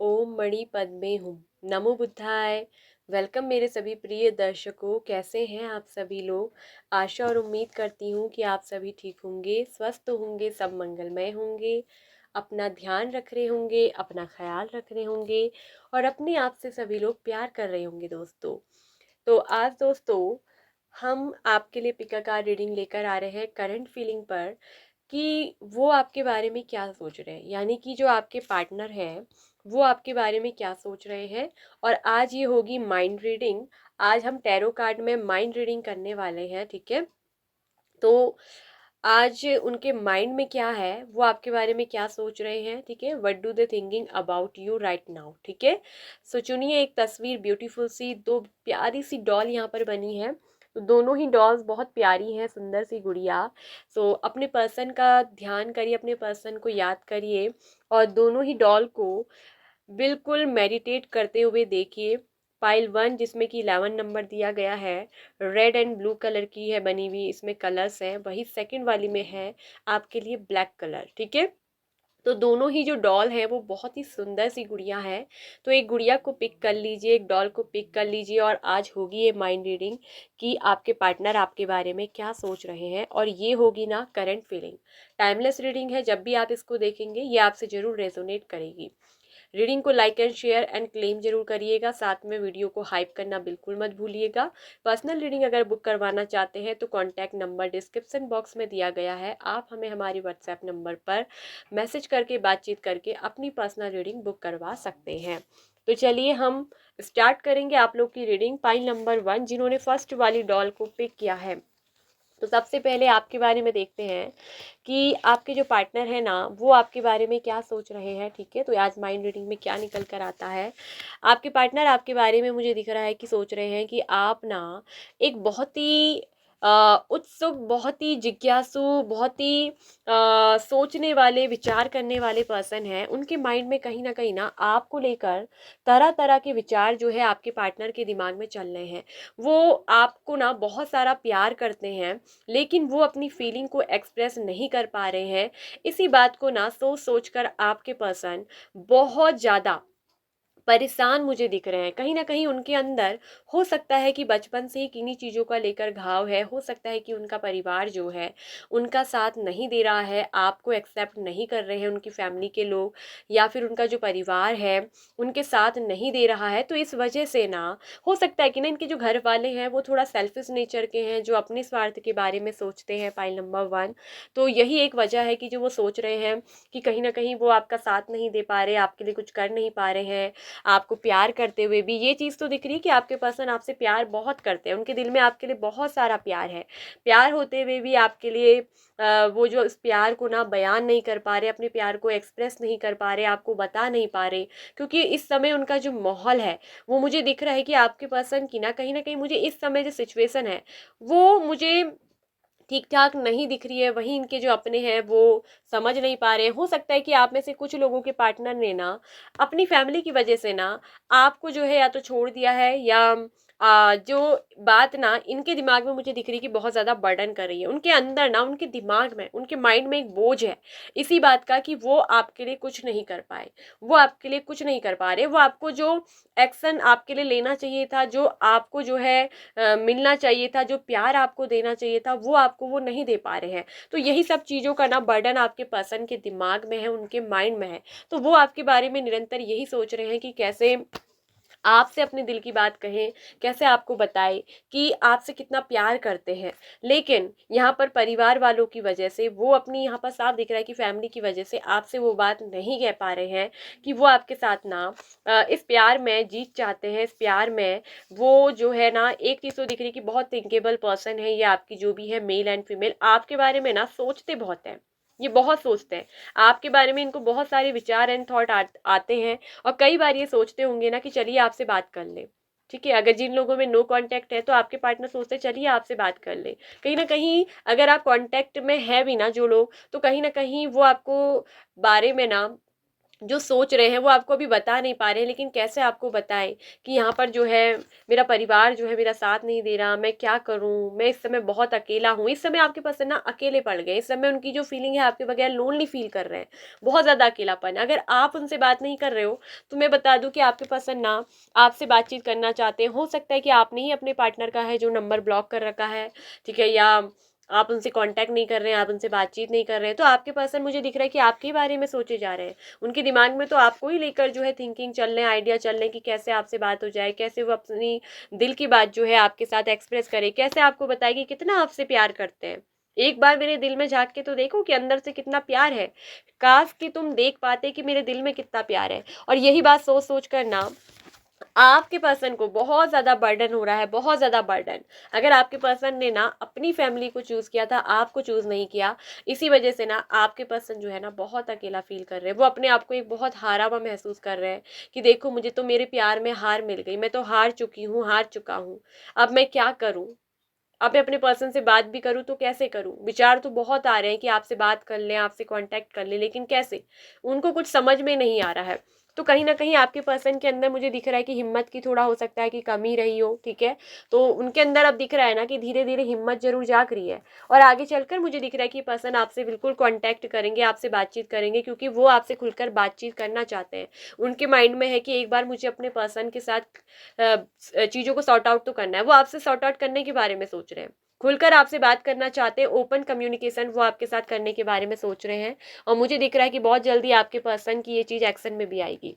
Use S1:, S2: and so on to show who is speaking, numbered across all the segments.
S1: ओम मणि पद्मे हूँ। नमो बुद्धाय। वेलकम मेरे सभी प्रिय दर्शकों, कैसे हैं आप सभी लोग। आशा और उम्मीद करती हूँ कि आप सभी ठीक होंगे, स्वस्थ होंगे, सब मंगलमय होंगे, अपना ध्यान रख रहे होंगे, अपना ख्याल रख रहे होंगे और अपने आप से सभी लोग प्यार कर रहे होंगे दोस्तों। तो आज दोस्तों हम आपके लिए पिका कार्ड रीडिंग लेकर आ रहे हैं करंट फीलिंग पर कि वो आपके बारे में क्या सोच रहे हैं, यानी कि जो आपके पार्टनर हैं वो आपके बारे में क्या सोच रहे हैं। और आज ये होगी माइंड रीडिंग। आज हम टैरो कार्ड में माइंड रीडिंग करने वाले हैं, ठीक है। तो आज उनके माइंड में क्या है, वो आपके बारे में क्या सोच रहे हैं, ठीक है। What do they thinking about you right now, ठीक है। सो चुनिए एक तस्वीर, ब्यूटीफुल सी दो प्यारी सी डॉल यहाँ पर बनी है। तो दोनों ही डॉल्स बहुत प्यारी हैं, सुंदर सी गुड़िया। सो अपने पर्सन का ध्यान करिए, अपने पर्सन को याद करिए और दोनों ही डॉल को बिल्कुल मेडिटेट करते हुए देखिए। पाइल 1 जिसमें कि 11 नंबर दिया गया है, रेड एंड ब्लू कलर की है बनी हुई, इसमें कलर्स हैं। वही सेकंड वाली में है आपके लिए ब्लैक कलर, ठीक है। तो दोनों ही जो डॉल है वो बहुत ही सुंदर सी गुड़िया है। तो एक गुड़िया को पिक कर लीजिए, एक डॉल को पिक कर लीजिए और आज होगी ये माइंड रीडिंग कि आपके पार्टनर आपके बारे में क्या सोच रहे हैं। और ये होगी ना करंट फीलिंग, टाइमलेस रीडिंग है। जब भी आप इसको देखेंगे ये आपसे जरूर रेजोनेट करेगी। रीडिंग को like and share and claim जरूर करिएगा, साथ में वीडियो को हाइप करना बिल्कुल मत भूलिएगा। पर्सनल रीडिंग अगर बुक करवाना चाहते हैं तो कॉन्टैक्ट नंबर डिस्क्रिप्शन बॉक्स में दिया गया है, आप हमें हमारी व्हाट्सएप नंबर पर मैसेज करके बातचीत करके अपनी पर्सनल रीडिंग बुक करवा सकते हैं। तो चलिए हम स्टार्ट करेंगे आप लोग की रीडिंग। पाइल नंबर 1 जिन्होंने फर्स्ट वाली डॉल को पिक किया है, तो सबसे पहले आपके बारे में देखते हैं कि आपके जो पार्टनर है ना वो आपके बारे में क्या सोच रहे हैं, ठीक है। तो आज माइंड रीडिंग में क्या निकल कर आता है। आपके पार्टनर आपके बारे में मुझे दिख रहा है कि सोच रहे हैं कि आप ना एक बहुत ही उत्सुक, बहुत ही जिज्ञासु, बहुत ही सोचने वाले, विचार करने वाले पर्सन हैं। उनके माइंड में कहीं ना आपको लेकर तरह तरह के विचार जो है आपके पार्टनर के दिमाग में चल रहे हैं। वो आपको ना बहुत सारा प्यार करते हैं, लेकिन वो अपनी फीलिंग को एक्सप्रेस नहीं कर पा रहे हैं। इसी बात को ना सोच सोच कर आपके पर्सन बहुत ज़्यादा परेशान मुझे दिख रहे हैं। कहीं न कहीं उनके अंदर हो सकता है कि बचपन से ही किन्हीं चीज़ों का लेकर घाव है, हो सकता है कि उनका परिवार जो है, उनका साथ नहीं दे रहा है, आपको एक्सेप्ट नहीं कर रहे हैं उनकी फैमिली के लोग, या फिर उनका जो परिवार है, उनके साथ नहीं दे रहा है। तो इस वजह से ना हो सकता है कि ना इनके जो घर वाले हैं, वो थोड़ा सेल्फिश नेचर के हैं, जो अपने स्वार्थ के बारे में सोचते हैं, पाइल नंबर 1। तो यही एक वजह है कि जो वो सोच रहे हैं कि कहीं न कहीं वो आपका साथ नहीं दे पा रहे, आपके लिए कुछ कर नहीं पा रहे हैं। आपको प्यार करते हुए भी ये चीज़ तो दिख रही है कि आपके पर्सन आपसे प्यार बहुत करते हैं, उनके दिल में आपके लिए बहुत सारा प्यार है। प्यार होते हुए भी आपके लिए वो जो इस प्यार को ना बयान नहीं कर पा रहे, अपने प्यार को एक्सप्रेस नहीं कर पा रहे, आपको बता नहीं पा रहे। क्योंकि इस समय उनका जो माहौल है वो मुझे दिख रहा है कि आपके पर्सन की ना कहीं न कहीं मुझे इस समय जो सिचुएशन है वो मुझे ठीक ठाक नहीं दिख रही है। वहीं इनके जो अपने हैं वो समझ नहीं पा रहे। हो सकता है कि आप में से कुछ लोगों के पार्टनर ने ना अपनी फैमिली की वजह से ना आपको जो है या तो छोड़ दिया है, या जो बात ना इनके दिमाग में मुझे दिख रही है कि बहुत ज़्यादा बर्डन कर रही है। उनके अंदर ना, उनके दिमाग में, उनके माइंड में एक बोझ है इसी बात का कि वो आपके लिए कुछ नहीं कर पाए, वो आपके लिए कुछ नहीं कर पा रहे। वो आपको जो एक्शन आपके लिए लेना चाहिए था, जो आपको जो है मिलना चाहिए था, जो प्यार आपको देना चाहिए था, वो आपको वो नहीं दे पा रहे हैं। तो यही सब चीज़ों का ना बर्डन आपके पर्सन के दिमाग में है, उनके माइंड में है। तो वो आपके बारे में निरंतर यही सोच रहे हैं कि कैसे आपसे अपने दिल की बात कहें, कैसे आपको बताएं कि आपसे कितना प्यार करते हैं। लेकिन यहाँ पर परिवार वालों की वजह से, वो अपनी यहाँ पर साफ दिख रहा है कि फैमिली की वजह से आपसे वो बात नहीं कह पा रहे हैं कि वो आपके साथ ना इस प्यार में जीत चाहते हैं। इस प्यार में वो जो है ना, एक चीज़ तो दिख रही है कि बहुत थिंकेबल पर्सन है ये आपकी जो भी है, मेल एंड फीमेल, आपके बारे में ना सोचते बहुत हैं। ये बहुत सोचते हैं आपके बारे में, इनको बहुत सारे विचार एंड थॉट आते हैं। और कई बार ये सोचते होंगे ना कि चलिए आपसे बात कर ले, ठीक है। अगर जिन लोगों में नो कांटेक्ट है तो आपके पार्टनर सोचते हैं चलिए आपसे बात कर ले। कहीं ना कहीं अगर आप कांटेक्ट में है भी ना जो लोग, तो कहीं ना कहीं वो आपको बारे में ना जो सोच रहे हैं वो आपको अभी बता नहीं पा रहे हैं, लेकिन कैसे आपको बताएं कि यहाँ पर जो है मेरा परिवार जो है मेरा साथ नहीं दे रहा, मैं क्या करूँ, मैं इस समय बहुत अकेला हूँ। इस समय आपके पर्सन ना अकेले पड़ गए, इस समय उनकी जो फीलिंग है आपके बगैर लोनली फील कर रहे हैं, बहुत ज़्यादा अकेलापन। अगर आप उनसे बात नहीं कर रहे हो तो मैं बता दूँ कि आपके पर्सन ना आपसे बातचीत करना चाहते हैं। हो सकता है कि आपने ही अपने पार्टनर का है जो नंबर ब्लॉक कर रखा है, ठीक है, या आप उनसे कांटेक्ट नहीं कर रहे हैं, आप उनसे बातचीत नहीं कर रहे हैं, तो आपके पर्सन मुझे दिख रहा है कि आपके बारे में सोचे जा रहे हैं। उनके दिमाग में तो आपको ही लेकर जो है थिंकिंग चल रहे हैं, आइडिया चल रहे हैं कि कैसे आपसे बात हो जाए, कैसे वो अपनी दिल की बात जो है आपके साथ एक्सप्रेस करे, कैसे आपको बताए कि कितना आपसे प्यार करते हैं। एक बार मेरे दिल में झांक के तो देखो कि अंदर से कितना प्यार है। काश कि तुम देख पाते कि मेरे दिल में कितना प्यार है। और यही बात सोच सोच कर ना आपके पर्सन को बहुत ज़्यादा बर्डन हो रहा है, बहुत ज़्यादा बर्डन। अगर आपके पर्सन ने ना अपनी फैमिली को चूज़ किया था, आपको चूज़ नहीं किया, इसी वजह से ना आपके पर्सन जो है ना बहुत अकेला फील कर रहे हैं। वो अपने आप को एक बहुत हारा हुआ महसूस कर रहे हैं कि देखो मुझे तो मेरे प्यार में हार मिल गई, मैं तो हार चुकी हूँ, हार चुका हूँ, अब मैं क्या करूँ। अब मैं अपने पर्सन से बात भी करूँ तो कैसे करूँ। विचार तो बहुत आ रहे हैं कि आपसे बात कर लें, आपसे कांटेक्ट कर लें, लेकिन कैसे, उनको कुछ समझ में नहीं आ रहा है। तो कहीं ना कहीं आपके पर्सन के अंदर मुझे दिख रहा है कि हिम्मत की थोड़ा हो सकता है कि कमी रही हो, ठीक है। तो उनके अंदर अब दिख रहा है ना कि धीरे धीरे हिम्मत जरूर जाग रही है। और आगे चलकर मुझे दिख रहा है कि पर्सन आपसे बिल्कुल कांटेक्ट करेंगे, आपसे बातचीत करेंगे, क्योंकि वो आपसे खुलकर बातचीत करना चाहते हैं। उनके माइंड में है कि एक बार मुझे अपने पर्सन के साथ चीज़ों को सॉर्ट आउट तो करना है। वो आपसे सॉर्ट आउट करने के बारे में सोच रहे हैं, खुलकर आपसे बात करना चाहते हैं, ओपन कम्युनिकेशन वो आपके साथ करने के बारे में सोच रहे हैं। और मुझे दिख रहा है कि बहुत जल्दी आपके पर्सन की ये चीज़ एक्शन में भी आएगी।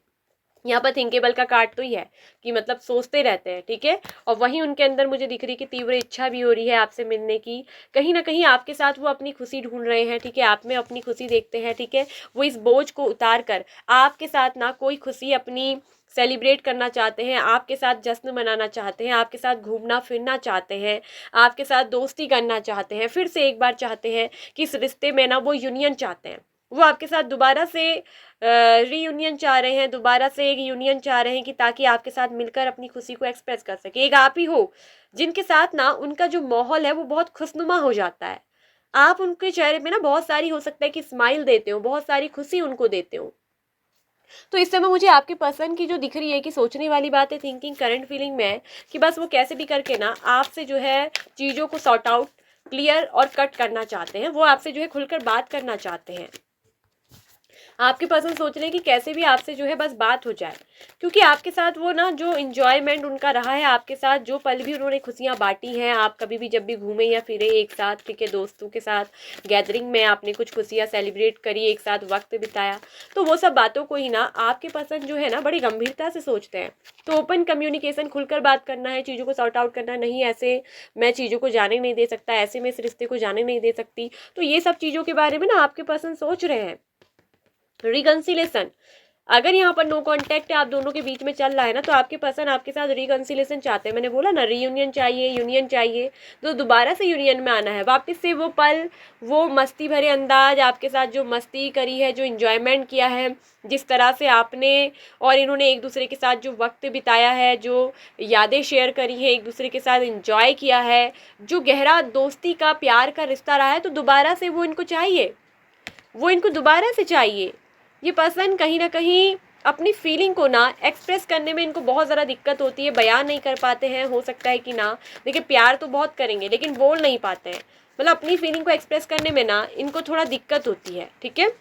S1: यहाँ पर थिंकेबल का कार्ड तो ही है कि मतलब सोचते रहते हैं, ठीक है। और वहीं उनके अंदर मुझे दिख रही है कि तीव्र इच्छा भी हो रही है आपसे मिलने की। कहीं ना कहीं आपके साथ वो अपनी खुशी ढूंढ रहे हैं, ठीक है, आप में अपनी खुशी देखते हैं, ठीक है। वो इस बोझ को उतार कर आपके साथ ना कोई खुशी अपनी सेलिब्रेट करना चाहते हैं, आपके साथ जश्न मनाना चाहते हैं, आपके साथ घूमना फिरना चाहते हैं, आपके साथ दोस्ती करना चाहते हैं, फिर से एक बार चाहते हैं कि इस रिश्ते में ना वो यूनियन चाहते हैं। वो आपके साथ दोबारा से रीयूनियन चाह रहे हैं, दोबारा से एक यूनियन चाह रहे हैं कि ताकि आपके साथ मिलकर अपनी खुशी को एक्सप्रेस कर सके। एक आप ही हो जिनके साथ ना उनका जो माहौल है वो बहुत खुशनुमा हो जाता है। आप उनके चेहरे पे ना बहुत सारी हो सकता है कि स्माइल देते हो, बहुत सारी खुशी उनको देते हो। तो इस समय मुझे आपके पर्सन की जो दिख रही है कि सोचने वाली बात है, थिंकिंग करंट फीलिंग में है कि बस वो कैसे भी करके ना आपसे जो है चीज़ों को सॉर्ट आउट, क्लियर और कट करना चाहते हैं। वो आपसे जो है खुलकर बात करना चाहते हैं। आपके पर्सन सोच रहे हैं कि कैसे भी आपसे जो है बस बात हो जाए, क्योंकि आपके साथ वो ना जो इंजॉयमेंट उनका रहा है, आपके साथ जो पल भी उन्होंने खुशियाँ बांटी हैं, आप कभी भी जब भी घूमे या फिरे एक साथ, ठीक है, दोस्तों के साथ गैदरिंग में आपने कुछ खुशियाँ सेलिब्रेट करी, एक साथ वक्त बिताया, तो वो सब बातों को ही ना आपके पर्सन जो है ना बड़ी गंभीरता से सोचते हैं। तो ओपन कम्युनिकेशन, खुलकर बात करना है, चीज़ों को सॉर्ट आउट करना नहीं, ऐसे मैं चीज़ों को जाने नहीं दे सकता, ऐसे मैं इस रिश्ते को जाने नहीं दे सकती। तो ये सब चीज़ों के बारे में ना आपके पर्सन सोच रहे हैं। रिकन्सिलेशन, अगर यहाँ पर नो कांटेक्ट आप दोनों के बीच में चल रहा है ना, तो आपके पर्सन आपके साथ रिकन्सिलेशन चाहते हैं। मैंने बोला ना रीयूनियन चाहिए, यूनियन चाहिए, तो दोबारा से यूनियन में आना है, वापस से वो पल, वो मस्ती भरे अंदाज, आपके साथ जो मस्ती करी है, जो इंजॉयमेंट किया है, जिस तरह से आपने और इन्होंने एक दूसरे के साथ जो वक्त बिताया है, जो यादें शेयर करी है, एक दूसरे के साथ इंजॉय किया है, जो गहरा दोस्ती का प्यार का रिश्ता रहा है, तो दोबारा से वो इनको चाहिए, वो इनको दोबारा से चाहिए। ये पर्सन कहीं ना कहीं अपनी फीलिंग को ना एक्सप्रेस करने में इनको बहुत ज़्यादा दिक्कत होती है, बयान नहीं कर पाते हैं। हो सकता है कि ना, देखिए प्यार तो बहुत करेंगे लेकिन बोल नहीं पाते हैं, मतलब अपनी फीलिंग को एक्सप्रेस करने में ना इनको थोड़ा दिक्कत होती है, ठीक है।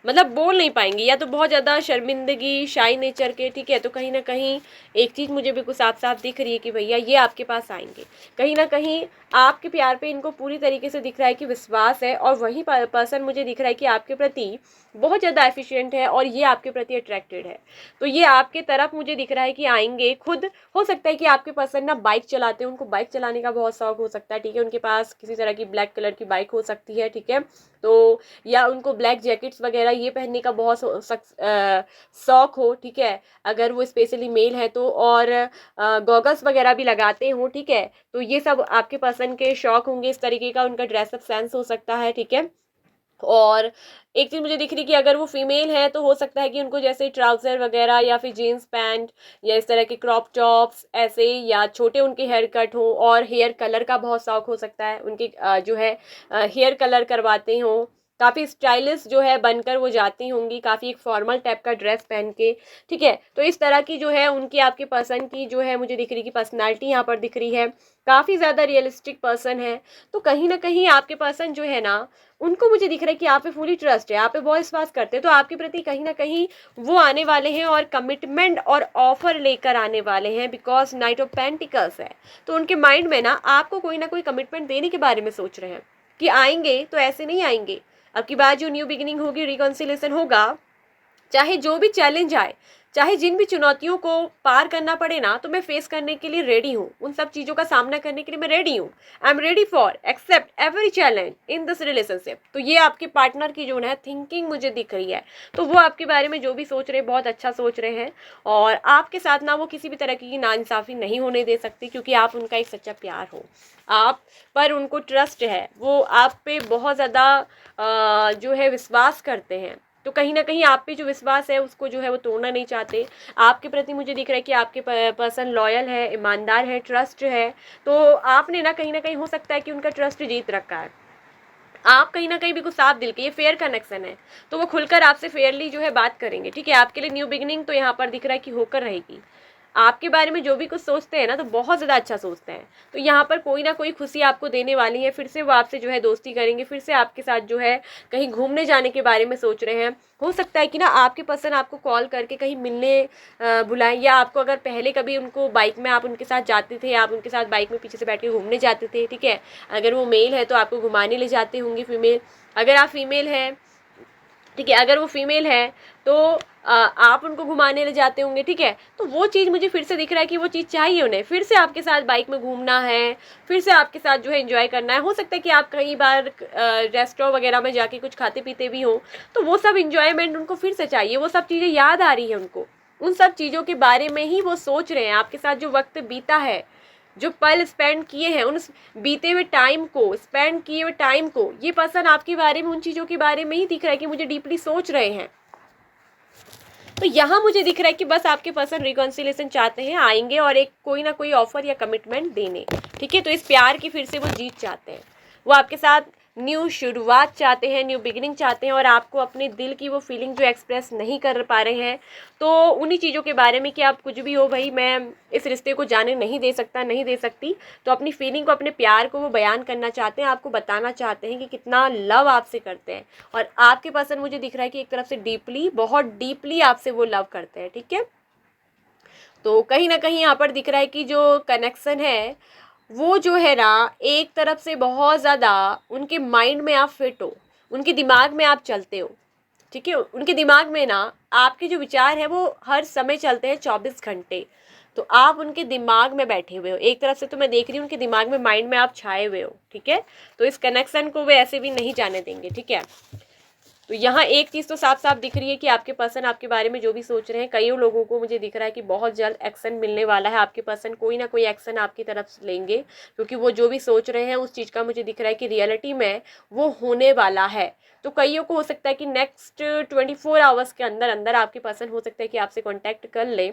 S1: मतलब बोल नहीं पाएंगे, या तो बहुत ज़्यादा शर्मिंदगी, शाई नेचर के, ठीक है। तो कहीं ना कहीं एक चीज़ मुझे बिल्कुल साफ साफ दिख रही है कि भैया ये आपके पास आएंगे। कहीं ना कहीं आपके प्यार पे इनको पूरी तरीके से दिख रहा है कि विश्वास है, और वही पर्सन मुझे दिख रहा है कि आपके प्रति बहुत ज़्यादा एफिशिएंट है और ये आपके प्रति अट्रैक्टेड है। तो ये आपके तरफ मुझे दिख रहा है कि आएंगे खुद। हो सकता है कि आपके पर्सन ना बाइक चलाते हैं, उनको बाइक चलाने का बहुत शौक हो सकता है, ठीक है। उनके पास किसी तरह की ब्लैक कलर की बाइक हो सकती है, ठीक है। तो या उनको ब्लैक जैकेट्स वगैरह ये पहनने का बहुत शौक हो, ठीक है, अगर वो स्पेशली मेल है तो। और गॉगल्स वगैरह भी लगाते हो, ठीक है। तो ये सब आपके पर्सन के शौक होंगे, इस तरीके का उनका ड्रेसअप सेंस हो सकता है, ठीक है। और एक चीज़ मुझे दिख रही कि अगर वो फीमेल है तो हो सकता है कि उनको जैसे ट्राउज़र वगैरह या फिर जीन्स पैंट या इस तरह के क्रॉप टॉप्स ऐसे, या छोटे उनके हेयर कट हो, और हेयर कलर का बहुत शौक हो सकता है, उनके जो है हेयर कलर करवाते हो, काफ़ी स्टाइलिश जो है बनकर वो जाती होंगी, काफ़ी एक फॉर्मल टाइप का ड्रेस पहन के, ठीक है। तो इस तरह की जो है उनकी आपके पसंद की जो है मुझे दिख रही कि पर्सनालिटी यहाँ पर दिख रही है, काफ़ी ज़्यादा रियलिस्टिक पर्सन है। तो कहीं ना कहीं आपके पर्सन जो है ना, उनको मुझे दिख रहा है कि आप पे फुली ट्रस्ट है, आप पे बहुत विश्वास करते हैं, तो आपके प्रति कहीं ना कहीं वो आने वाले हैं और कमिटमेंट और ऑफर लेकर आने वाले हैं, बिकॉज नाइट ऑफ पेंटिकल्स है। तो उनके माइंड में ना आपको कोई ना कोई कमिटमेंट देने के बारे में सोच रहे हैं कि आएंगे तो ऐसे नहीं आएंगे। अब की बात जो न्यू बिगिनिंग होगी, रिकॉन्सिलेशन होगा, चाहे जो भी चैलेंज आए, चाहे जिन भी चुनौतियों को पार करना पड़े ना, तो मैं फेस करने के लिए रेडी हूँ, उन सब चीज़ों का सामना करने के लिए मैं रेडी हूँ। I am ready for accept every challenge in this relationship. तो ये आपके पार्टनर की जो है थिंकिंग मुझे दिख रही है। तो वो आपके बारे में जो भी सोच रहे हैं बहुत अच्छा सोच रहे हैं, और आपके साथ ना वो किसी भी तरह की नाइंसाफ़ी नहीं होने दे सकती, क्योंकि आप उनका एक सच्चा प्यार हो, आप पर उनको ट्रस्ट है, वो आप पे बहुत ज़्यादा जो है विश्वास करते हैं। तो कहीं ना कहीं आप पे जो विश्वास है उसको जो है वो तोड़ना नहीं चाहते। आपके प्रति मुझे दिख रहा है कि आपके पर्सन लॉयल है, ईमानदार है, ट्रस्ट है। तो आपने ना कहीं हो सकता है कि उनका ट्रस्ट जीत रखा है। आप कहीं ना कहीं भी कुछ साफ दिल के, ये फेयर कनेक्शन है, तो वो खुलकर आपसे फेयरली जो है बात करेंगे, ठीक है। आपके लिए न्यू बिगिनिंग तो यहाँ पर दिख रहा है कि होकर रहेगी। आपके बारे में जो भी कुछ सोचते हैं ना, तो बहुत ज़्यादा अच्छा सोचते हैं। तो यहाँ पर कोई ना कोई खुशी आपको देने वाली है, फिर से वो आपसे जो है दोस्ती करेंगे, फिर से आपके साथ जो है कहीं घूमने जाने के बारे में सोच रहे हैं। हो सकता है कि ना आपके पर्सन आपको कॉल करके कहीं मिलने बुलाएं, या आपको अगर पहले कभी उनको बाइक में आप उनके साथ जाते थे, आप उनके साथ बाइक में पीछे से बैठ के घूमने जाते थे, ठीक है। अगर वो मेल है तो आपको घुमाने ले जाते होंगे फीमेल, अगर आप फीमेल हैं, ठीक है, अगर वो फीमेल है तो आप उनको घुमाने ले जाते होंगे, ठीक है। तो वो चीज़ मुझे फिर से दिख रहा है कि वो चीज़ चाहिए उन्हें, फिर से आपके साथ बाइक में घूमना है, फिर से आपके साथ जो है एंजॉय करना है। हो सकता है कि आप कई बार रेस्टोरेंट वगैरह में जाके कुछ खाते पीते भी हो, तो वो सब इंजॉयमेंट उनको फिर से चाहिए, वो सब चीज़ें याद आ रही है उनको, उन सब चीज़ों के बारे में ही वो सोच रहे हैं। आपके साथ जो वक्त बीता है, जो पल स्पेंड किए हैं, उन बीते हुए टाइम को, स्पेंड किए हुए टाइम को, ये पर्सन आपके बारे में, उन चीज़ों के बारे में ही दिख रहा है कि मुझे डीपली सोच रहे हैं। तो यहाँ मुझे दिख रहा है कि बस आपके पर्सन रिकॉन्सिलेशन चाहते हैं, आएंगे और एक कोई ना कोई ऑफर या कमिटमेंट देने, ठीक है। तो इस प्यार की फिर से वो जीत चाहते हैं, वो आपके साथ न्यू शुरुआत चाहते हैं, न्यू बिगिनिंग चाहते हैं, और आपको अपने दिल की वो फीलिंग जो एक्सप्रेस नहीं कर पा रहे हैं, तो उन्हीं चीज़ों के बारे में कि आप कुछ भी हो भाई, मैं इस रिश्ते को जाने नहीं दे सकता, नहीं दे सकती, तो अपनी फीलिंग को, अपने प्यार को वो बयान करना चाहते हैं, आपको बताना चाहते हैं कि कितना लव आपसे करते हैं। और आपके पर्सन मुझे दिख रहा है कि एक तरफ से डीपली, बहुत डीपली आपसे वो लव करते हैं, ठीक है। तो कहीं ना कहीं यहाँ पर दिख रहा है कि जो कनेक्शन है वो जो है ना, एक तरफ से बहुत ज़्यादा उनके माइंड में आप फिट हो, उनके दिमाग में आप चलते हो, ठीक है। उनके दिमाग में ना आपके जो विचार है वो हर समय चलते हैं 24 घंटे। तो आप उनके दिमाग में बैठे हुए हो, एक तरफ से तो मैं देख रही हूँ उनके दिमाग में, माइंड में आप छाए हुए हो, ठीक है। तो इस कनेक्शन को वे ऐसे भी नहीं जाने देंगे, ठीक है। तो यहाँ एक चीज़ तो साफ साफ दिख रही है कि आपके पर्सन आपके बारे में जो भी सोच रहे हैं, कई लोगों को मुझे दिख रहा है कि बहुत जल्द एक्शन मिलने वाला है। आपके पर्सन कोई ना कोई एक्शन आपकी तरफ से लेंगे, क्योंकि वो जो भी सोच रहे हैं उस चीज़ का मुझे दिख रहा है कि रियलिटी में वो होने वाला है। तो कईयों को हो सकता है कि नेक्स्ट 24 आवर्स के अंदर अंदर आपके पर्सन हो सकता है कि आपसे कॉन्टैक्ट कर ले।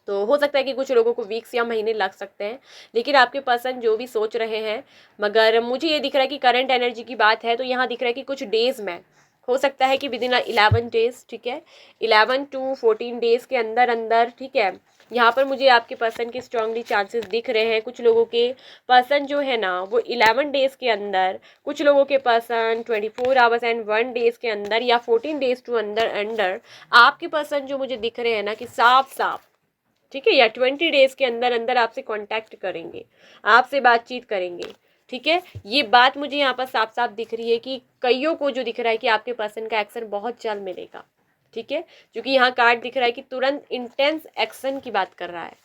S1: तो हो सकता है कि कुछ लोगों को वीक्स या महीने लग सकते हैं, लेकिन आपके पर्सन जो भी सोच रहे हैं, मगर मुझे ये दिख रहा है कि करंट एनर्जी की बात है तो यहाँ दिख रहा है कि कुछ डेज़ में हो सकता है कि विद इन 11 डेज, ठीक है, 11 to 14 डेज के अंदर अंदर, ठीक है। यहाँ पर मुझे आपके पर्सन के स्ट्रांगली चांसेस दिख रहे हैं। कुछ लोगों के पर्सन जो है ना वो 11 डेज के अंदर, कुछ लोगों के पर्सन 24 आवर्स एंड 1 डेज के अंदर, या 14 डेज टू अंदर अंदर आपके पर्सन जो मुझे दिख रहे हैं ना कि साफ साफ, ठीक है, या 20 डेज के अंदर अंदर आपसे कांटेक्ट करेंगे, आपसे बातचीत करेंगे, ठीक है। ये बात मुझे यहाँ पर साफ साफ दिख रही है कि कईयों को जो दिख रहा है कि आपके पर्सन का एक्शन बहुत जल्द मिलेगा, ठीक है, क्योंकि यहाँ कार्ड दिख रहा है कि तुरंत इंटेंस एक्शन की बात कर रहा है।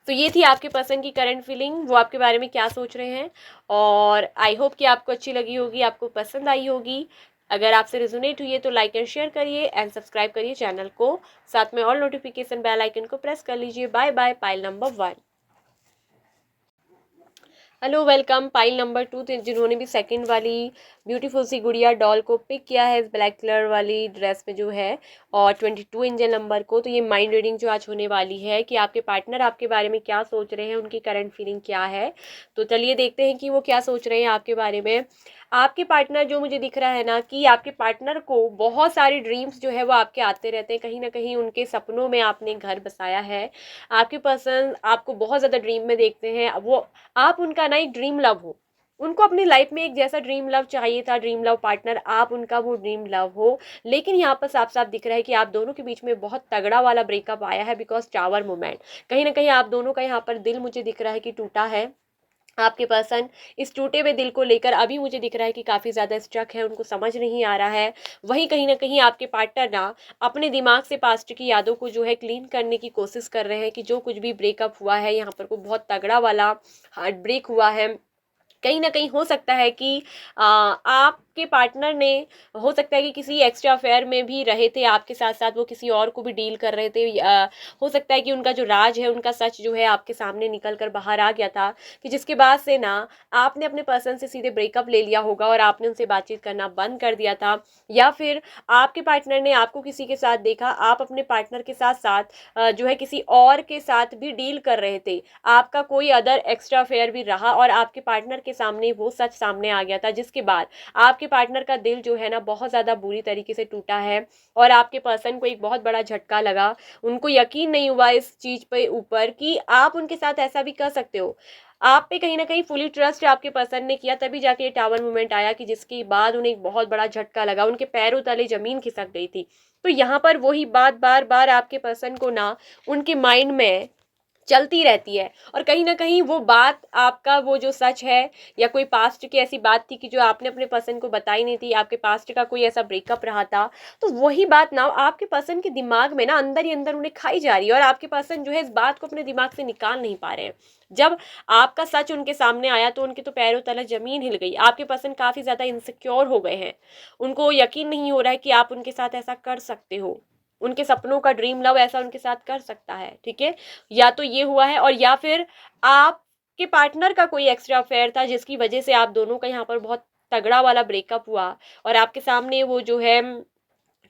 S1: तो ये थी आपके पर्सन की करंट फीलिंग, वो आपके बारे में क्या सोच रहे हैं, और आई होप कि आपको अच्छी लगी होगी, आपको पसंद आई होगी। अगर आपसे रिजोनेट हुई है तो लाइक एंड शेयर करिए एंड सब्सक्राइब करिए चैनल को, साथ में ऑल नोटिफिकेशन बेल आइकन को प्रेस कर लीजिए। Bye bye. Pile number 1। Hello, welcome pile number 2। जिन्होंने भी सेकंड वाली ब्यूटीफुल सी गुड़िया डॉल को पिक किया है इस ब्लैक कलर वाली ड्रेस में जो है, और 22 इंजन नंबर को। तो ये माइंड रीडिंग जो आज होने वाली है कि आपके पार्टनर आपके बारे में क्या सोच रहे हैं, उनकी करंट फीलिंग क्या है। तो चलिए देखते हैं कि वो क्या सोच रहे हैं आपके बारे में। आपके पार्टनर जो मुझे दिख रहा है ना, कि आपके पार्टनर को बहुत सारी ड्रीम्स जो है वो आपके आते रहते हैं, कहीं ना कहीं उनके सपनों में आपने घर बसाया है। आपके पर्सन आपको बहुत ज़्यादा ड्रीम में देखते हैं, वो आप उनका ना एक ड्रीम लव हो। उनको अपनी लाइफ में एक जैसा ड्रीम लव चाहिए था, ड्रीम लव पार्टनर आप उनका वो ड्रीम लव हो। लेकिन यहाँ पर साफ साफ दिख रहा है कि आप दोनों के बीच में बहुत तगड़ा वाला ब्रेकअप आया है, बिकॉज टावर मोमेंट। कहीं ना कहीं आप दोनों का यहाँ पर दिल मुझे दिख रहा है कि टूटा है। आपके पर्सन इस टूटे हुए दिल को लेकर अभी मुझे दिख रहा है कि काफ़ी ज़्यादा स्ट्रक है, उनको समझ नहीं आ रहा है। वहीं कहीं ना कहीं आपके पार्टनर ना अपने दिमाग से पास्ट की यादों को जो है क्लीन करने की कोशिश कर रहे हैं, कि जो कुछ भी ब्रेकअप हुआ है यहाँ पर को बहुत तगड़ा वाला हार्ट ब्रेक हुआ है। कहीं ना कहीं हो सकता है कि आपके पार्टनर ने, हो सकता है कि किसी एक्स्ट्रा अफेयर में भी रहे थे आपके साथ साथ, वो किसी और को भी डील कर रहे थे। हो सकता है कि उनका जो राज है, उनका सच जो है आपके सामने निकल कर बाहर आ गया था, कि जिसके बाद से ना आपने अपने पर्सन से सीधे ब्रेकअप ले लिया होगा और आपने उनसे बातचीत करना बंद कर दिया था। या फिर आपके पार्टनर ने आपको किसी के साथ देखा, आप अपने पार्टनर के साथ साथ जो है किसी और के साथ भी डील कर रहे थे, आपका कोई अदर एक्स्ट्रा अफेयर भी रहा और आपके पार्टनर के सामने वो सच सामने आ गया था, जिसके बाद आपके पार्टनर का दिल जो है ना बहुत ज़्यादा बुरी तरीके से टूटा है। और आपके पर्सन को एक बहुत बड़ा झटका लगा, उनको यकीन नहीं हुआ इस चीज़ पे ऊपर कि आप उनके साथ ऐसा भी कर सकते हो। आप पे कहीं ना कहीं फुली ट्रस्ट आपके पर्सन ने किया, तभी जाके ये टावर मूवमेंट आया, कि जिसके बाद उन्हें एक बहुत बड़ा झटका लगा, उनके पैरों तले जमीन खिसक गई थी। तो यहाँ पर वही बात बार बार आपके पर्सन को ना उनके माइंड में चलती रहती है। और कहीं ना कहीं वो बात आपका वो जो सच है, या कोई पास्ट की ऐसी बात थी कि जो आपने अपने पर्सन को बताई नहीं थी, आपके पास्ट का कोई ऐसा ब्रेकअप रहा था, तो वही बात ना आपके पर्सन के दिमाग में ना अंदर ही अंदर उन्हें खाई जा रही है, और आपके पर्सन जो है इस बात को अपने दिमाग से निकाल नहीं पा रहे हैं। जब आपका सच उनके सामने आया तो उनके तो पैरों तले जमीन हिल गई, आपके पर्सन काफी ज्यादा इनसिक्योर हो गए हैं। उनको यकीन नहीं हो रहा है कि आप उनके साथ ऐसा कर सकते हो, उनके सपनों का ड्रीम लव ऐसा उनके साथ कर सकता है। ठीक है, या तो ये हुआ है, और या फिर आपके पार्टनर का कोई एक्स्ट्रा अफेयर था, जिसकी वजह से आप दोनों का यहाँ पर बहुत तगड़ा वाला ब्रेकअप हुआ, और आपके सामने वो जो है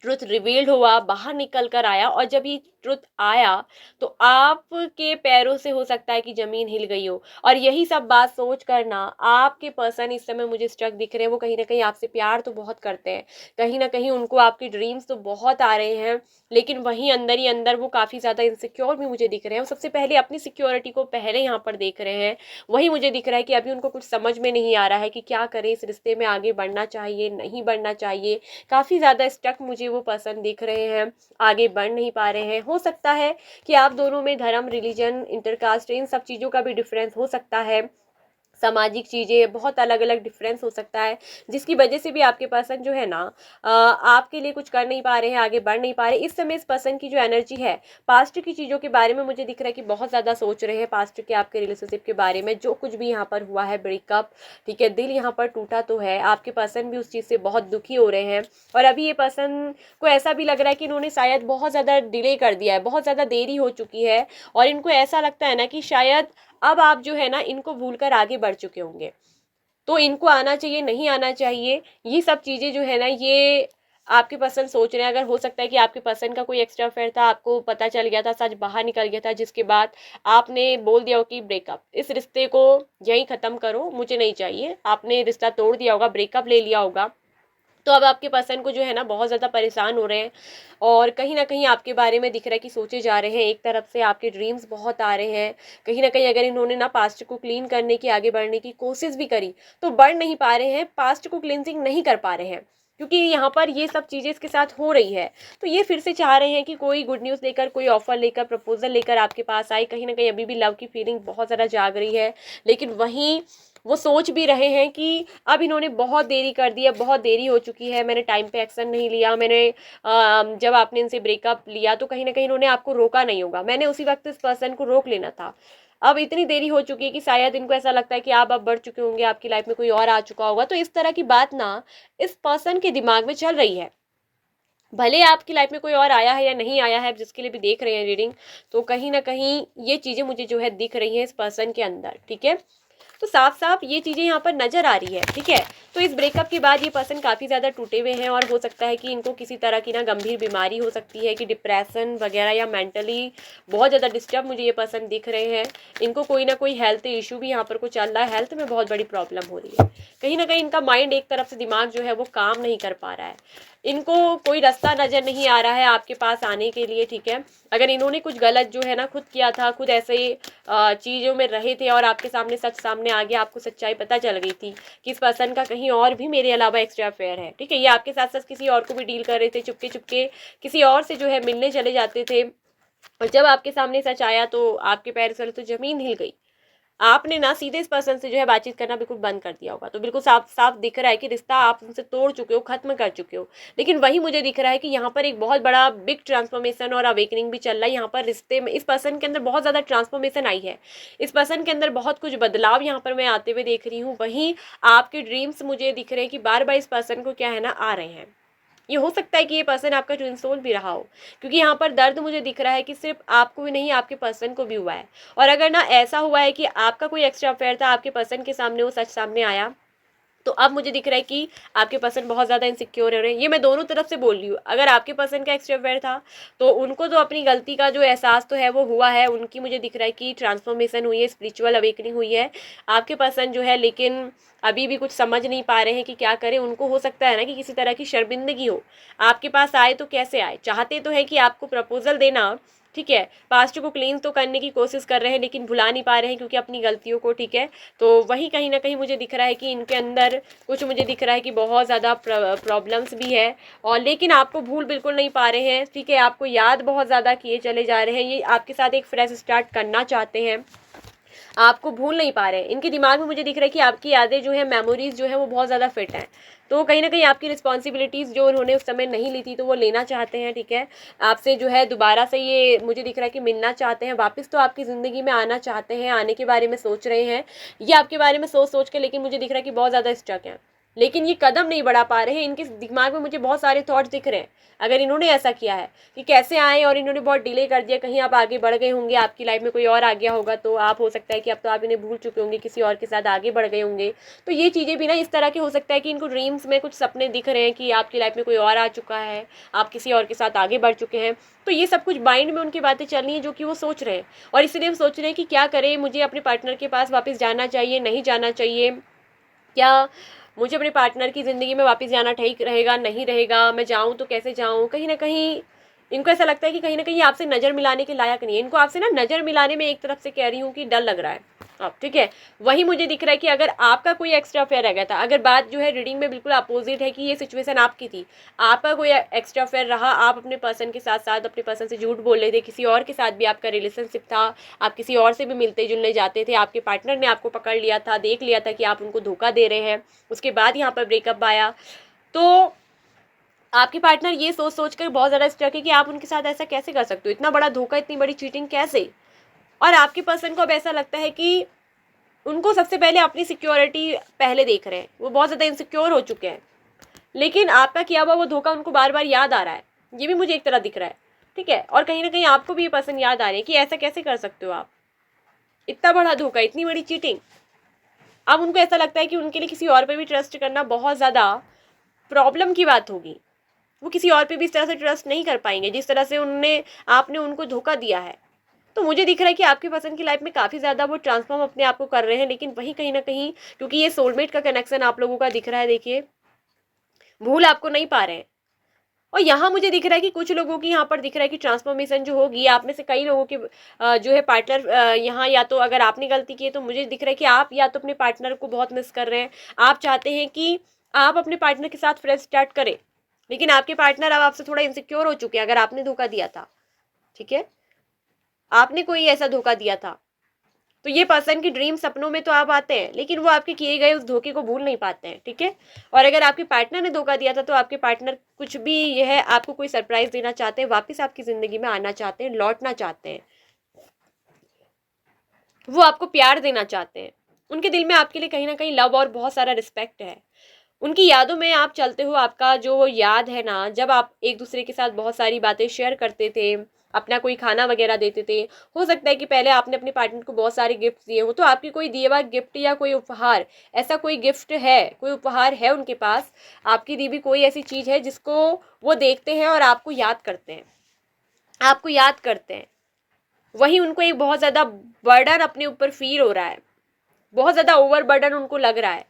S1: ट्रुथ रिवील्ड हुआ, बाहर निकल कर आया। और जब ये ट्रुथ आया तो आपके पैरों से हो सकता है कि जमीन हिल गई हो। और यही सब बात सोच कर ना आपके पर्सन इस समय मुझे स्ट्रक दिख रहे हैं, वो कहीं ना कहीं आपसे प्यार तो बहुत करते हैं, कहीं ना कहीं उनको आपकी ड्रीम्स तो बहुत आ रहे हैं, लेकिन वहीं अंदर ही अंदर वो काफ़ी ज़्यादा इनसिक्योर भी मुझे दिख रहे हैं। वो सबसे पहले अपनी सिक्योरिटी को पहले यहाँ पर देख रहे हैं। वही मुझे दिख रहा है कि अभी उनको कुछ समझ में नहीं आ रहा है कि क्या करें, इस रिश्ते में आगे बढ़ना चाहिए नहीं बढ़ना चाहिए। काफ़ी ज़्यादा स्टक मुझे वो पर्सन दिख रहे हैं, आगे बढ़ नहीं पा रहे हैं। हो सकता है कि आप दोनों में धर्म, रिलीजन, इंटरकास्ट, इन सब चीज़ों का भी डिफरेंस हो सकता है, सामाजिक चीज़ें बहुत अलग अलग डिफरेंस हो सकता है, जिसकी वजह से भी आपके पर्सन जो है ना आपके लिए कुछ कर नहीं पा रहे हैं, आगे बढ़ नहीं पा रहे। इस समय इस पर्सन की जो एनर्जी है, पास्ट की चीज़ों के बारे में मुझे दिख रहा है कि बहुत ज़्यादा सोच रहे हैं, पास्ट के आपके रिलेशनशिप के बारे में, जो कुछ भी यहाँ पर हुआ है ब्रेकअप। ठीक है, दिल यहाँ पर टूटा तो है, आपके पर्सन भी उस चीज़ से बहुत दुखी हो रहे हैं। और अभी ये पर्सन को ऐसा भी लग रहा है कि इन्होंने शायद बहुत ज़्यादा डिले कर दिया है, बहुत ज़्यादा देरी हो चुकी है, और इनको ऐसा लगता है ना कि शायद अब आप जो है ना इनको भूलकर आगे बढ़ चुके होंगे। तो इनको आना चाहिए, नहीं आना चाहिए, ये सब चीज़ें जो है ना ये आपके पर्सन सोच रहे हैं। अगर हो सकता है कि आपके पर्सन का कोई एक्स्ट्रा अफेयर था, आपको पता चल गया था, सच बाहर निकल गया था, जिसके बाद आपने बोल दिया हो कि ब्रेकअप, इस रिश्ते को यहीं ख़त्म करो, मुझे नहीं चाहिए। आपने रिश्ता तोड़ दिया होगा, ब्रेकअप ले लिया होगा। तो अब आपके पर्सन को जो है ना बहुत ज़्यादा परेशान हो रहे हैं, और कहीं ना कहीं आपके बारे में दिख रहा है कि सोचे जा रहे हैं। एक तरफ से आपके ड्रीम्स बहुत आ रहे हैं, कहीं ना कहीं अगर इन्होंने ना पास्ट को क्लीन करने की, आगे बढ़ने की कोशिश भी करी, तो बढ़ नहीं पा रहे हैं, पास्ट को क्लिनजिंग नहीं कर पा रहे हैं, क्योंकि यहाँ पर ये सब चीज़ें इसके साथ हो रही है। तो ये फिर से चाह रहे हैं कि कोई गुड न्यूज़ लेकर, कोई ऑफर लेकर, प्रपोजल लेकर आपके पास आए। कहीं ना कहीं अभी भी लव की फीलिंग बहुत ज़्यादा जाग रही है, लेकिन वहीं वो सोच भी रहे हैं कि अब इन्होंने बहुत देरी कर दी है, बहुत देरी हो चुकी है, मैंने टाइम पे एक्शन नहीं लिया, मैंने जब आपने इनसे ब्रेकअप लिया तो कहीं ना कहीं इन्होंने आपको रोका नहीं होगा, मैंने उसी वक्त इस पर्सन को रोक लेना था। अब इतनी देरी हो चुकी है कि शायद इनको ऐसा लगता है कि आप अब बढ़ चुके होंगे, आपकी लाइफ में कोई और आ चुका होगा। तो इस तरह की बात ना इस पर्सन के दिमाग में चल रही है। भले आपकी लाइफ में कोई और आया है या नहीं आया है, जिसके लिए भी देख रहे हैं रीडिंग, तो कहीं ना कहीं ये चीज़ें मुझे जो है दिख रही हैं इस पर्सन के अंदर। ठीक है, तो साफ साफ ये चीज़ें यहाँ पर नज़र आ रही है, ठीक है। तो इस ब्रेकअप के बाद ये पर्सन काफ़ी ज़्यादा टूटे हुए हैं और हो सकता है कि इनको किसी तरह की ना गंभीर बीमारी हो सकती है, कि डिप्रेशन वगैरह या मेंटली बहुत ज़्यादा डिस्टर्ब मुझे ये पर्सन दिख रहे हैं। इनको कोई ना कोई हेल्थ इशू भी यहाँ पर कुछ चल रहा है, हेल्थ में बहुत बड़ी प्रॉब्लम हो रही है। कहीं ना कहीं इनका माइंड, एक तरफ से दिमाग जो है वो काम नहीं कर पा रहा है, इनको कोई रास्ता नज़र नहीं आ रहा है आपके पास आने के लिए, ठीक है। अगर इन्होंने कुछ गलत जो है ना खुद किया था, खुद ऐसे चीज़ों में रहे थे और आपके सामने सच सामने आ गया, आपको सच्चाई पता चल गई थी कि इस पर्सन का कहीं और भी मेरे अलावा एक्स्ट्रा अफेयर है, ठीक है। ये आपके साथ साथ किसी और को भी डील कर रहे थे, चुपके चुपके किसी और से जो है मिलने चले जाते थे, और जब आपके सामने सच आया तो आपके पैर से तो जमीन हिल गई। आपने ना सीधे इस पर्सन से जो है बातचीत करना बिल्कुल बंद कर दिया होगा। तो बिल्कुल साफ साफ दिख रहा है कि रिश्ता आप उनसे तोड़ चुके हो, खत्म कर चुके हो। लेकिन वही मुझे दिख रहा है कि यहाँ पर एक बहुत बड़ा बिग ट्रांसफॉर्मेशन और अवेकनिंग भी चल रहा है। यहाँ पर रिश्ते में इस पर्सन के अंदर बहुत ज़्यादा ट्रांसफॉर्मेशन आई है, इस पर्सन के अंदर बहुत कुछ बदलाव यहाँ पर मैं आते हुए देख रही हूँ। वहीं आपके ड्रीम्स मुझे दिख रहे हैं कि बार बार इस पर्सन को क्या है ना आ रहे हैं। ये हो सकता है कि ये पर्सन आपका ट्विन सोल भी रहा हो, क्योंकि यहाँ पर दर्द मुझे दिख रहा है कि सिर्फ आपको ही नहीं, आपके पर्सन को भी हुआ है। और अगर ना ऐसा हुआ है कि आपका कोई एक्स्ट्रा अफेयर था, आपके पर्सन के सामने वो सच सामने आया, तो अब मुझे दिख रहा है कि आपके पर्सन बहुत ज़्यादा इनसिक्योर हो रहे हैं। ये मैं दोनों तरफ से बोल रही हूँ। अगर आपके पर्सन का एक्स्ट्रा अफेयर था तो उनको तो अपनी गलती का जो एहसास तो है वो हुआ है, उनकी मुझे दिख रहा है कि ट्रांसफॉर्मेशन हुई है, स्पिरिचुअल अवेकनिंग हुई है। आपके पर्सन जो है लेकिन अभी भी कुछ समझ नहीं पा रहे हैं कि क्या करें। उनको हो सकता है ना कि किसी तरह की शर्मिंदगी हो, आपके पास आए तो कैसे आए, चाहते तो है कि आपको प्रपोजल देना, ठीक है, पास्ट को क्लीन तो करने की कोशिश कर रहे हैं लेकिन भुला नहीं पा रहे हैं क्योंकि अपनी गलतियों को, ठीक है। तो वही कहीं ना कहीं मुझे दिख रहा है कि इनके अंदर कुछ मुझे दिख रहा है कि बहुत ज़्यादा प्रॉब्लम्स भी है, और लेकिन आपको भूल बिल्कुल नहीं पा रहे हैं, ठीक है। आपको याद बहुत ज़्यादा किए चले जा रहे हैं, ये आपके साथ एक फ्रेश स्टार्ट करना चाहते हैं, आपको भूल नहीं पा रहे हैं। इनके दिमाग में मुझे दिख रहा है कि आपकी यादें जो है, मेमोरीज जो है वो बहुत ज़्यादा फिट हैं। तो कहीं ना कहीं आपकी रिस्पॉन्सिबिलिटीज़ जो उन्होंने उस समय नहीं ली थी तो वो लेना चाहते हैं, ठीक है। आपसे जो है दोबारा से ये मुझे दिख रहा है कि मिलना चाहते हैं, वापस तो आपकी ज़िंदगी में आना चाहते हैं, आने के बारे में सोच रहे हैं। ये आपके बारे में सोच सोच के लेकिन मुझे दिख रहा है कि बहुत ज़्यादा स्टक है, लेकिन ये कदम नहीं बढ़ा पा रहे हैं। इनके दिमाग में मुझे बहुत सारे थॉट्स दिख रहे हैं। अगर इन्होंने ऐसा किया है कि कैसे आए और इन्होंने बहुत डिले कर दिया, कहीं आप आगे बढ़ गए होंगे, आपकी लाइफ में कोई और आ गया होगा, तो आप हो सकता है कि अब तो आप इन्हें भूल चुके होंगे, किसी और के साथ आगे बढ़ गए होंगे। तो ये चीज़ें भी ना इस तरह की हो सकता है कि इनको ड्रीम्स में कुछ सपने दिख रहे हैं कि आपकी लाइफ में कोई और आ चुका है, आप किसी और के साथ आगे बढ़ चुके हैं। तो ये सब कुछ माइंड में उनकी बातें चल रही हैं जो कि वो सोच रहे हैं, और इसलिए वो सोच रहे हैं कि क्या करें, मुझे अपने पार्टनर के पास वापस जाना चाहिए, नहीं जाना चाहिए, क्या मुझे अपने पार्टनर की ज़िंदगी में वापस जाना ठीक रहेगा, नहीं रहेगा, मैं जाऊँ तो कैसे जाऊँ। कहीं ना कहीं इनको ऐसा लगता है कि कहीं ना कहीं आपसे नज़र मिलाने के लायक नहीं है। इनको आपसे ना नज़र मिलाने में एक तरफ से कह रही हूँ कि डर लग रहा है आप, ठीक है। वही मुझे दिख रहा है कि अगर आपका कोई एक्स्ट्रा अफेयर रह गया था, अगर बात जो है रीडिंग में बिल्कुल अपोजिट है कि ये सिचुएशन आपकी थी, आपका कोई एक्स्ट्रा अफेयर रहा, आप अपने पर्सन के साथ साथ अपने पर्सन से झूठ बोल रहे थे, किसी और के साथ भी आपका रिलेशनशिप था, आप किसी और से भी मिलते जुलने जाते थे, आपके पार्टनर ने आपको पकड़ लिया था, देख लिया था कि आप उनको धोखा दे रहे हैं, उसके बाद यहाँ पर ब्रेकअप आया, तो आपके पार्टनर ये सोच सोच कर बहुत ज़्यादा स्ट्रक है कि आप उनके साथ ऐसा कैसे कर सकते हो, इतना बड़ा धोखा, इतनी बड़ी चीटिंग कैसे। और आपके पर्सन को अब ऐसा लगता है कि उनको सबसे पहले अपनी सिक्योरिटी पहले देख रहे हैं, वो बहुत ज़्यादा इनसिक्योर हो चुके हैं, लेकिन आपका किया हुआ वो धोखा उनको बार बार याद आ रहा है। ये भी मुझे एक तरह दिख रहा है, ठीक है। और कहीं ना कहीं आपको भी ये पर्सन याद आ रहे हैं कि ऐसा कैसे कर सकते हो आप, इतना बड़ा धोखा, इतनी बड़ी चीटिंग। अब उनको ऐसा लगता है कि उनके लिए किसी और पे भी ट्रस्ट करना बहुत ज़्यादा प्रॉब्लम की बात होगी, वो किसी और पे भी इस तरह से ट्रस्ट नहीं कर पाएंगे जिस तरह से उनने आपने उनको धोखा दिया है। तो मुझे दिख रहा है कि आपके पर्सन की लाइफ में काफ़ी ज़्यादा वो ट्रांसफॉर्म अपने आप को कर रहे हैं, लेकिन वहीं कहीं ना कहीं क्योंकि ये सोलमेट का कनेक्शन आप लोगों का दिख रहा है, देखिए भूल आपको नहीं पा रहे हैं। और यहाँ मुझे दिख रहा है कि कुछ लोगों की यहाँ पर दिख रहा है कि ट्रांसफॉर्मेशन जो होगी, आप में से कई लोगों के जो है पार्टनर यहाँ, या तो अगर आपने गलती की है तो मुझे दिख रहा है कि आप या तो अपने पार्टनर को बहुत मिस कर रहे हैं, आप चाहते हैं कि आप अपने पार्टनर के साथ फ्रेश स्टार्ट करें, लेकिन आपके पार्टनर अब आपसे थोड़ा इनसिक्योर हो चुके हैं। अगर आपने धोखा दिया था, ठीक है, आपने कोई ऐसा धोखा दिया था, तो ये पर्सन की ड्रीम सपनों में तो आप आते हैं, लेकिन वो आपके किए गए उस धोखे को भूल नहीं पाते हैं, ठीक है। और अगर आपके पार्टनर ने धोखा दिया था तो आपके पार्टनर कुछ भी यह है आपको कोई सरप्राइज देना चाहते हैं, वापस आपकी जिंदगी में आना चाहते हैं, लौटना चाहते हैं, वो आपको प्यार देना चाहते हैं। उनके दिल में आपके लिए कहीं ना कहीं लव और बहुत सारा रिस्पेक्ट है। उनकी यादों में आप चलते हो, आपका जो याद है ना, जब आप एक दूसरे के साथ बहुत सारी बातें शेयर करते थे, अपना कोई खाना वगैरह देते थे। हो सकता है कि पहले आपने अपने पार्टनर को बहुत सारे गिफ्ट दिए हो, तो आपकी कोई दिए हुआ गिफ्ट या कोई उपहार, ऐसा कोई गिफ्ट है, कोई उपहार है उनके पास, आपकी दी हुई कोई ऐसी चीज़ है जिसको वो देखते हैं और आपको याद करते हैं, आपको याद करते हैं। वहीं उनको एक बहुत ज़्यादा बर्डन अपने ऊपर फील हो रहा है, बहुत ज़्यादा ओवर बर्डन उनको लग रहा है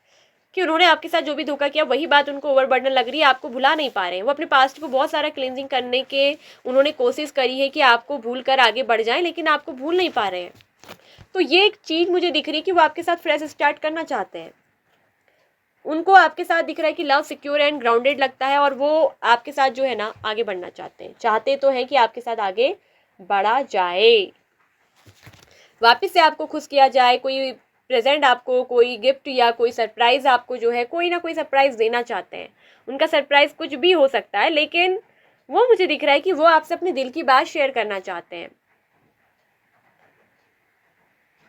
S1: कि उन्होंने आपके साथ जो भी धोखा किया वही बात उनको ओवरबर्डन लग रही है, आपको भुला नहीं पा रहे हैं। वो अपने पास्ट को बहुत सारा क्लींजिंग करने के उन्होंने कोशिश करी है कि आपको भूल कर आगे बढ़ जाएं, लेकिन आपको भूल नहीं पा रहे हैं। तो ये एक चीज़ मुझे दिख रही है कि वो आपके साथ फ्रेश स्टार्ट करना चाहते हैं। उनको आपके साथ दिख रहा है कि लव सिक्योर एंड ग्राउंडेड लगता है, और वो आपके साथ जो है ना आगे बढ़ना चाहते हैं, चाहते तो हैं कि आपके साथ आगे बढ़ा जाए, वापस से आपको खुश किया जाए, कोई प्रेजेंट आपको, कोई गिफ्ट या कोई सरप्राइज आपको जो है, कोई ना कोई सरप्राइज देना चाहते हैं। उनका सरप्राइज कुछ भी हो सकता है, लेकिन वो मुझे दिख रहा है कि वो आपसे अपने दिल की बात शेयर करना चाहते हैं।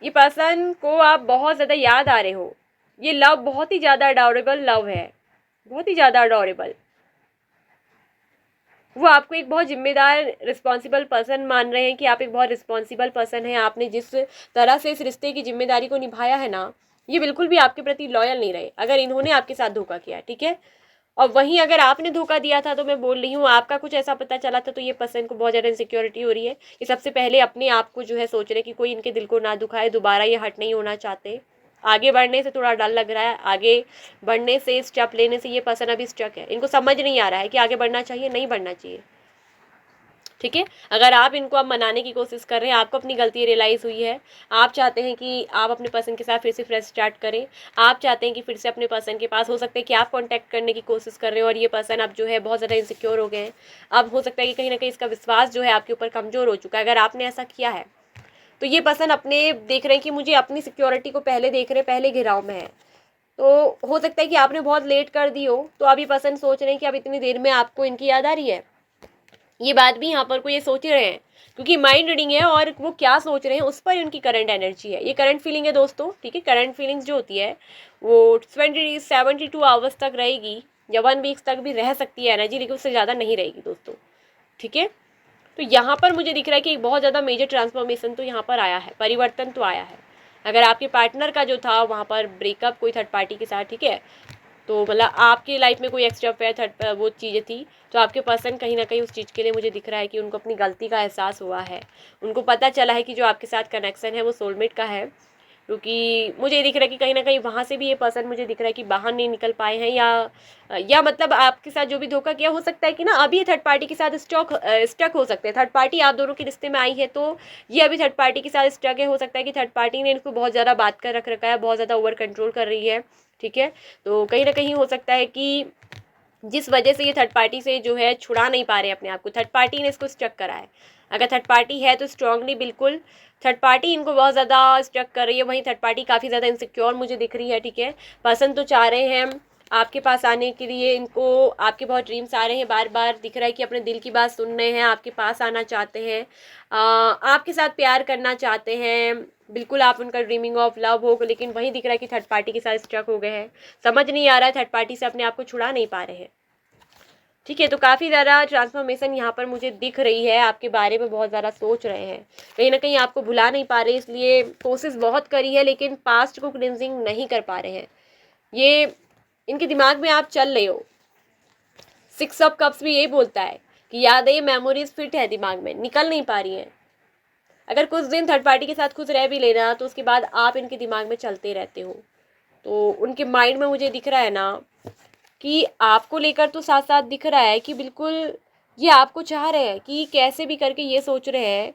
S1: ये पर्सन को आप बहुत ज़्यादा याद आ रहे हो। ये लव बहुत ही ज़्यादा अडोरेबल लव है, बहुत ही ज़्यादा अडोरेबल। वो आपको एक बहुत जिम्मेदार रिस्पॉन्सिबल पर्सन मान रहे हैं कि आप एक बहुत रिस्पॉन्सिबल पर्सन हैं। आपने जिस तरह से इस रिश्ते की जिम्मेदारी को निभाया है ना, ये बिल्कुल भी आपके प्रति लॉयल नहीं रहे, अगर इन्होंने आपके साथ धोखा किया, ठीक है। और वहीं अगर आपने धोखा दिया था, तो मैं बोल रही हूँ आपका कुछ ऐसा पता चला था, तो ये पर्सन को बहुत ज़्यादा इनसिक्योरिटी हो रही है। ये सबसे पहले अपने आप को जो है सोच रहे कि कोई इनके दिल को ना दुखाए, दोबारा ये हर्ट नहीं होना चाहते। आगे बढ़ने से थोड़ा डर लग रहा है, आगे बढ़ने से, स्टेप लेने से ये पर्सन अभी स्टक है। इनको समझ नहीं आ रहा है कि आगे बढ़ना चाहिए नहीं बढ़ना चाहिए, ठीक है। अगर आप इनको अब मनाने की कोशिश कर रहे हैं, आपको अपनी गलती रियलाइज़ हुई है, आप चाहते हैं कि आप अपने पर्सन के साथ फिर से फ्रेश स्टार्ट करें, आप चाहते हैं कि फिर से अपने पर्सन के पास, हो सकता है कि आप कांटेक्ट करने की कोशिश कर रहे हो और ये पर्सन अब जो है बहुत ज़्यादा इनसिक्योर हो गए हैं। अब हो सकता है कि कहीं ना कहीं इसका विश्वास जो है आपके ऊपर कमज़ोर हो चुका है। अगर आपने ऐसा किया है, तो ये पर्सन अपने देख रहे हैं कि मुझे अपनी सिक्योरिटी को पहले देख रहे हैं, पहले घेराव में है। तो हो सकता है कि आपने बहुत लेट कर दी हो, तो अभी पर्सन सोच रहे हैं कि अब इतनी देर में आपको इनकी याद आ रही है। ये बात भी यहाँ पर को ये सोच रहे हैं, क्योंकि माइंड रीडिंग है और वो क्या सोच रहे हैं उस पर उनकी करंट एनर्जी है। ये करंट फीलिंग है दोस्तों, ठीक है। करंट फीलिंग्स जो होती है वो 72 आवर्स तक रहेगी, या 1 वीक तक भी रह सकती है एनर्जी, लेकिन उससे ज़्यादा नहीं रहेगी दोस्तों, ठीक है। तो यहाँ पर मुझे दिख रहा है कि एक बहुत ज़्यादा मेजर ट्रांसफॉर्मेशन तो यहाँ पर आया है, परिवर्तन तो आया है। अगर आपके पार्टनर का जो था वहाँ पर ब्रेकअप कोई थर्ड पार्टी के साथ, ठीक है, तो मतलब आपकी लाइफ में कोई एक्स्ट्रा अफेयर थर्ड वो चीज़ें थी, तो आपके पर्सन कहीं ना कहीं उस चीज़ के लिए मुझे दिख रहा है कि उनको अपनी गलती का एहसास हुआ है। उनको पता चला है कि जो आपके साथ कनेक्शन है वो सोलमेट का है, क्योंकि मुझे दिख रहा है कि कहीं ना कहीं वहाँ से भी ये पर्सन मुझे दिख रहा है कि बाहर नहीं निकल पाए हैं, या मतलब आपके साथ जो भी धोखा किया, हो सकता है कि ना अभी थर्ड पार्टी के साथ स्टक हो सकते हैं। थर्ड पार्टी आप दोनों के रिश्ते में आई है, तो ये अभी थर्ड पार्टी के साथ स्टक है। हो सकता है कि थर्ड पार्टी ने इनको बहुत ज़्यादा बात कर रख रखा है, बहुत ज़्यादा ओवर कंट्रोल कर रही है, ठीक है। तो कहीं ना कहीं हो सकता है कि जिस वजह से ये थर्ड पार्टी से जो है छुड़ा नहीं पा रहे अपने आप को, थर्ड पार्टी ने इसको स्टक करा है। अगर थर्ड पार्टी है तो स्ट्रांगली बिल्कुल थर्ड पार्टी इनको बहुत ज़्यादा स्टक कर रही है, वहीं थर्ड पार्टी काफ़ी ज़्यादा इनसिक्योर मुझे दिख रही है, ठीक है। पर्सन तो चाह रहे हैं आपके पास आने के लिए, इनको आपके बहुत ड्रीम्स आ रहे हैं, बार बार दिख रहा है कि अपने दिल की बात सुन रहे हैं, आपके पास आना चाहते हैं, आपके साथ प्यार करना चाहते हैं, बिल्कुल आप उनका ड्रीमिंग ऑफ लव हो, लेकिन वहीं दिख रहा है कि थर्ड पार्टी के साथ स्टक हो गए हैं, समझ नहीं आ रहा है, थर्ड पार्टी से अपने आप को छुड़ा नहीं पा रहे हैं, ठीक है। तो काफ़ी ज़्यादा ट्रांसफॉर्मेशन यहाँ पर मुझे दिख रही है, आपके बारे में बहुत ज़्यादा सोच रहे हैं, कहीं ना कहीं आपको भुला नहीं पा रहे, इसलिए कोशिश बहुत करी है, लेकिन पास्ट को क्लिनजिंग नहीं कर पा रहे हैं। ये इनके दिमाग में आप चल रहे हो। 6 ऑफ कप्स भी यही बोलता है कि यादें, मेमोरीज फिट है दिमाग में, निकल नहीं पा रही हैं। अगर कुछ दिन थर्ड पार्टी के साथ खुश रह भी लेना, तो उसके बाद आप इनके दिमाग में चलते रहते हो। तो उनके माइंड में मुझे दिख रहा है ना कि आपको लेकर तो साथ साथ दिख रहा है कि बिल्कुल ये आपको चाह रहे हैं, कि कैसे भी करके ये सोच रहे हैं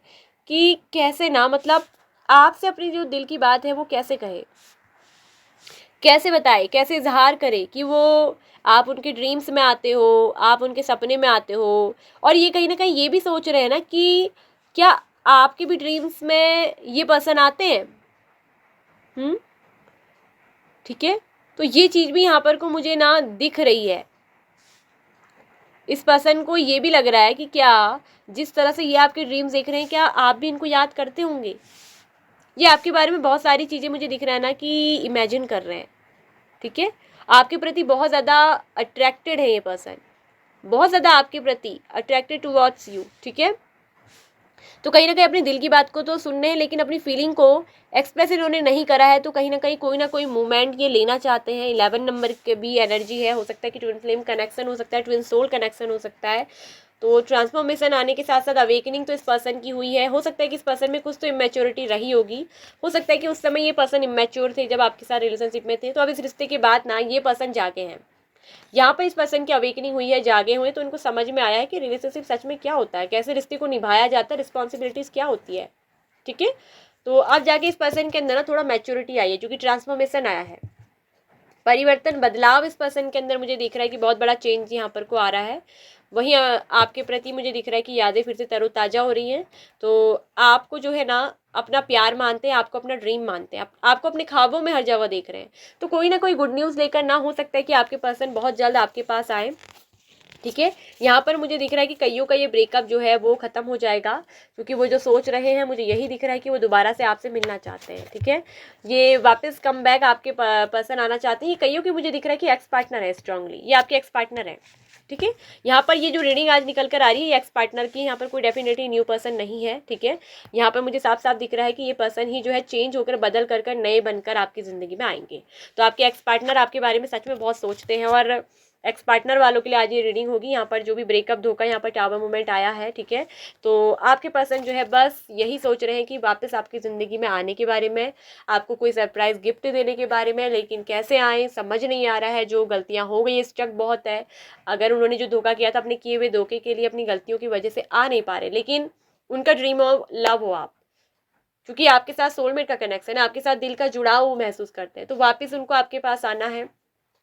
S1: कि कैसे ना, मतलब आपसे अपनी जो दिल की बात है वो कैसे कहे, कैसे बताए, कैसे इजहार करे कि वो आप उनके ड्रीम्स में आते हो, आप उनके सपने में आते हो। और ये कहीं ना कहीं ये भी सोच रहे हैं ना कि क्या आपके भी ड्रीम्स में ये पर्सन आते हैं, ठीक है। तो ये चीज़ भी यहाँ पर को मुझे ना दिख रही है। इस पर्सन को ये भी लग रहा है कि क्या जिस तरह से ये आपके ड्रीम्स देख रहे हैं, क्या आप भी इनको याद करते होंगे। ये आपके बारे में बहुत सारी चीज़ें मुझे दिख रहा है ना कि इमेजिन कर रहे हैं, ठीक है। आपके प्रति बहुत ज़्यादा अट्रैक्टेड है ये पर्सन, बहुत ज़्यादा आपके प्रति अट्रैक्टेड टुवर्ड्स यू, ठीक है। तो कहीं ना कहीं अपने दिल की बात को तो सुनने हैं, लेकिन अपनी फीलिंग को एक्सप्रेस इन्होंने नहीं करा है। तो कहीं ना कोई मूवमेंट ये लेना चाहते हैं। 11 नंबर के भी एनर्जी है, हो सकता है कि ट्विन फ्लेम कनेक्शन हो सकता है, ट्विन सोल कनेक्शन हो सकता है। तो ट्रांसफॉर्मेशन आने के साथ साथ अवेकनिंग तो इस पर्सन की हुई है। हो सकता है कि इस पर्सन में कुछ तो इमेच्योरिटी रही होगी। हो सकता है कि उस समय ये पर्सन इमेच्योर थे जब आपके साथ रिलेशनशिप में थे, तो अब इस रिश्ते के बाद ना ये पर्सन जागे हैं। यहाँ पर इस पर्सन की अवेकनिंग हुई है, जागे हुए, तो उनको समझ में आया है कि रिलेशनशिप सच में क्या होता है, कैसे रिश्ते को निभाया जाता है, रिस्पॉन्सिबिलिटीज क्या होती है। ठीक है, तो अब जाके इस पर्सन के अंदर ना थोड़ा मैच्योरिटी आई है, क्योंकि ट्रांसफॉर्मेशन आया है, परिवर्तन, बदलाव इस पर्सन के अंदर मुझे दिख रहा है कि बहुत बड़ा चेंज यहाँ पर को आ रहा है। वहीं आपके प्रति मुझे दिख रहा है कि यादें फिर से तरोताज़ा हो रही हैं। तो आपको जो है ना अपना प्यार मानते हैं, आपको अपना ड्रीम मानते हैं, आपको अपने ख्वाबों में हर जगह देख रहे हैं। तो कोई ना कोई गुड न्यूज़ लेकर ना हो सकता है कि आपके पर्सन बहुत जल्द आपके पास आए। ठीक है, यहाँ पर मुझे दिख रहा है कि कईयों का ये ब्रेकअप जो है वो खत्म हो जाएगा, क्योंकि वो जो सोच रहे हैं, मुझे यही दिख रहा है कि वो दोबारा से आपसे मिलना चाहते हैं। ठीक है, ये वापस कम बैक आपके पर्सन आना चाहते हैं। कईयों की मुझे दिख रहा है कि एक्स पार्टनर है, स्ट्रांगली ये आपके एक्स पार्टनर है। ठीक है, यहाँ पर ये जो रीडिंग आज निकल कर आ रही है एक्स पार्टनर की, यहाँ पर कोई डेफिनेटली न्यू पर्सन नहीं है। ठीक है, यहाँ पर मुझे साफ साफ दिख रहा है कि ये पर्सन ही जो है चेंज होकर बदल कर नए बनकर आपकी ज़िंदगी में आएंगे। तो आपके एक्स पार्टनर आपके बारे में सच में बहुत सोचते हैं, और एक्स पार्टनर वालों के लिए आज ये रीडिंग होगी। यहाँ पर जो भी ब्रेकअप धोखा, यहाँ पर टावर मूवमेंट आया है। ठीक है, तो आपके पर्सन जो है बस यही सोच रहे हैं कि वापस आपकी ज़िंदगी में आने के बारे में, आपको कोई सरप्राइज गिफ्ट देने के बारे में, लेकिन कैसे आए समझ नहीं आ रहा है। जो गलतियाँ हो गई, स्ट्रक बहुत है। अगर उन्होंने जो धोखा किया था अपने किए हुए धोखे के लिए, अपनी गलतियों की वजह से आ नहीं पा रहे, लेकिन उनका ड्रीम ऑफ लव हो आप, क्योंकि आपके साथ सोलमेट का कनेक्शन है, आपके साथ दिल का जुड़ाव वो महसूस करते हैं। तो वापस उनको आपके पास आना है,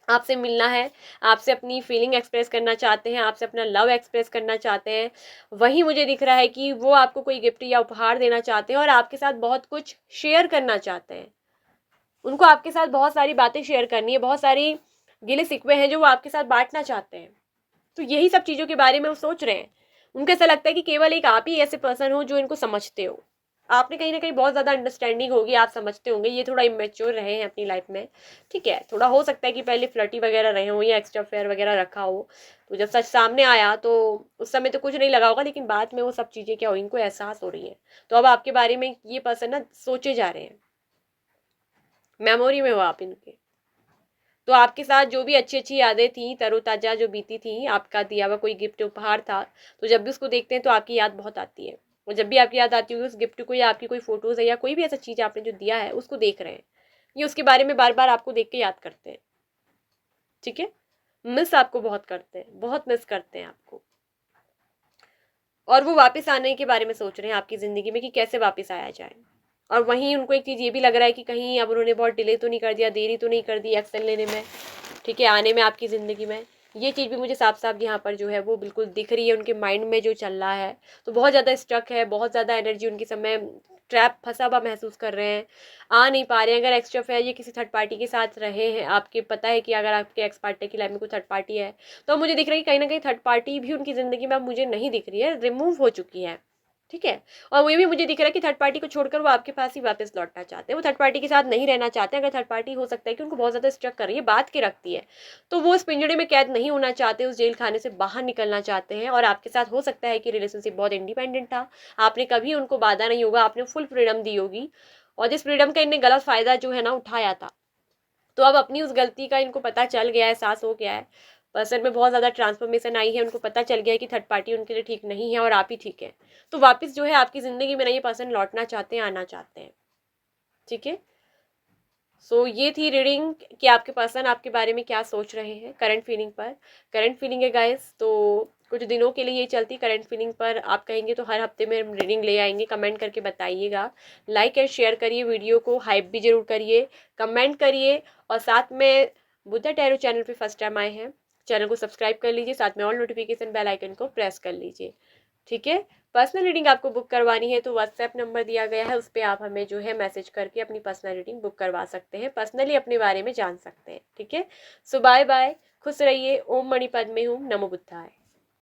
S1: आपसे मिलना है, आपसे अपनी फीलिंग एक्सप्रेस करना चाहते हैं, आपसे अपना लव एक्सप्रेस करना चाहते हैं। वहीं मुझे दिख रहा है कि वो आपको कोई गिफ्ट या उपहार देना चाहते हैं, और आपके साथ बहुत कुछ शेयर करना चाहते हैं। उनको आपके साथ बहुत सारी बातें शेयर करनी है, बहुत सारी गिले शिकवे हैं जो वो आपके साथ बांटना चाहते हैं। तो यही सब चीज़ों के बारे में वो सोच रहे हैं। उनको ऐसा लगता है कि केवल एक आप ही ऐसे पर्सन हो जो इनको समझते हो। आपने कहीं ना कहीं बहुत ज़्यादा अंडरस्टैंडिंग होगी, आप समझते होंगे। ये थोड़ा इमेच्योर रहे हैं अपनी लाइफ में। ठीक है, थोड़ा हो सकता है कि पहले फ्लर्टी वगैरह रहे हो या एक्स्ट्रा फेयर वगैरह रखा हो, तो जब सच सामने आया तो उस समय तो कुछ नहीं लगा होगा, लेकिन बाद में वो सब चीज़ें क्या हुई, इनको एहसास हो रही है। तो अब आपके बारे में ये पर्सन ना सोचे जा रहे हैं, मेमोरी में हो आप इनके। तो आपके साथ जो भी अच्छी अच्छी यादें थी, तरोताज़ा जो बीती थी, आपका दिया हुआ कोई गिफ्ट उपहार था, तो जब भी उसको देखते हैं तो आपकी याद बहुत आती है। और जब भी आपकी याद आती होगी उस गिफ्ट को, या आपकी कोई फोटोज़ है या कोई भी ऐसा चीज़ आपने जो दिया है उसको देख रहे हैं, ये उसके बारे में बार बार आपको देख के याद करते हैं। ठीक है, मिस आपको बहुत करते हैं, बहुत मिस करते हैं आपको। और वो वापस आने के बारे में सोच रहे हैं आपकी ज़िंदगी में कि कैसे वापस आया जाए। और वहीं उनको एक चीज़ ये भी लग रहा है कि कहीं अब उन्होंने बहुत डिले तो नहीं कर दिया, देरी तो नहीं कर दी एक्शन लेने में, ठीक है, आने में आपकी ज़िंदगी में। ये चीज़ भी मुझे साफ साफ यहाँ पर जो है वो बिल्कुल दिख रही है, उनके माइंड में जो चल रहा है। तो बहुत ज़्यादा स्ट्रक है, बहुत ज़्यादा एनर्जी उनकी समय ट्रैप फंसा हुआ महसूस कर रहे हैं, आ नहीं पा रहे हैं। अगर एक्स्ट्रा फेयर ये किसी थर्ड पार्टी के साथ रहे हैं, आपके पता है कि अगर आपके एक्स पार्टनर की लाइफ में कोई थर्ड पार्टी है, तो मुझे दिख रहा है कि कहीं ना कहीं थर्ड पार्टी भी उनकी ज़िंदगी में अब मुझे नहीं दिख रही है, रिमूव हो चुकी है। ठीक है, और वो भी मुझे दिख रहा है कि थर्ड पार्टी को छोड़कर वो आपके पास ही वापस लौटना चाहते हैं, वो थर्ड पार्टी के साथ नहीं रहना चाहते हैं। अगर थर्ड पार्टी हो सकता है कि उनको बहुत ज़्यादा स्ट्रक कर रही है, बात के रखती है, तो वो उस पिंजड़े में कैद नहीं होना चाहते, उस जेल खाने से बाहर निकलना चाहते हैं। और आपके साथ हो सकता है कि रिलेशनशिप बहुत इंडिपेंडेंट था, आपने कभी उनको बाधा नहीं होगा, आपने फुल फ्रीडम दी होगी, और जिस फ्रीडम का इनने गलत फ़ायदा जो है ना उठाया था, तो अब अपनी उस गलती का इनको पता चल गया है, एहसास हो गया है। पर्सन में बहुत ज़्यादा ट्रांसफॉर्मेशन आई है, उनको पता चल गया है कि थर्ड पार्टी उनके लिए ठीक नहीं है और आप ही ठीक है। तो वापस जो है आपकी ज़िंदगी में ना ये पर्सन लौटना चाहते हैं, आना चाहते हैं। ठीक है, सो ये थी रीडिंग कि आपके पर्सन आपके बारे में क्या सोच रहे हैं करंट फीलिंग पर। करंट फीलिंग है गाइस, तो कुछ दिनों के लिए ये चलती करंट फीलिंग पर। आप कहेंगे तो हर हफ्ते में रीडिंग ले आएंगे, कमेंट करके बताइएगा। लाइक एंड शेयर करिए, वीडियो को हाइप भी जरूर करिए, कमेंट करिए, और साथ में बुद्धा टैरो चैनल पे फर्स्ट टाइम आए हैं, चैनल को सब्सक्राइब कर लीजिए, साथ में ऑल नोटिफिकेशन बेल आइकन को प्रेस कर लीजिए। ठीक है, पर्सनल रीडिंग आपको बुक करवानी है तो व्हाट्सएप नंबर दिया गया है, उस पर आप हमें जो है मैसेज करके अपनी पर्सनल रीडिंग बुक करवा सकते हैं, पर्सनली अपने बारे में जान सकते हैं। ठीक है, सो बाय बाय, खुश रहिए। ओम मणि पद्मे हूँ, नमो बुद्धाय।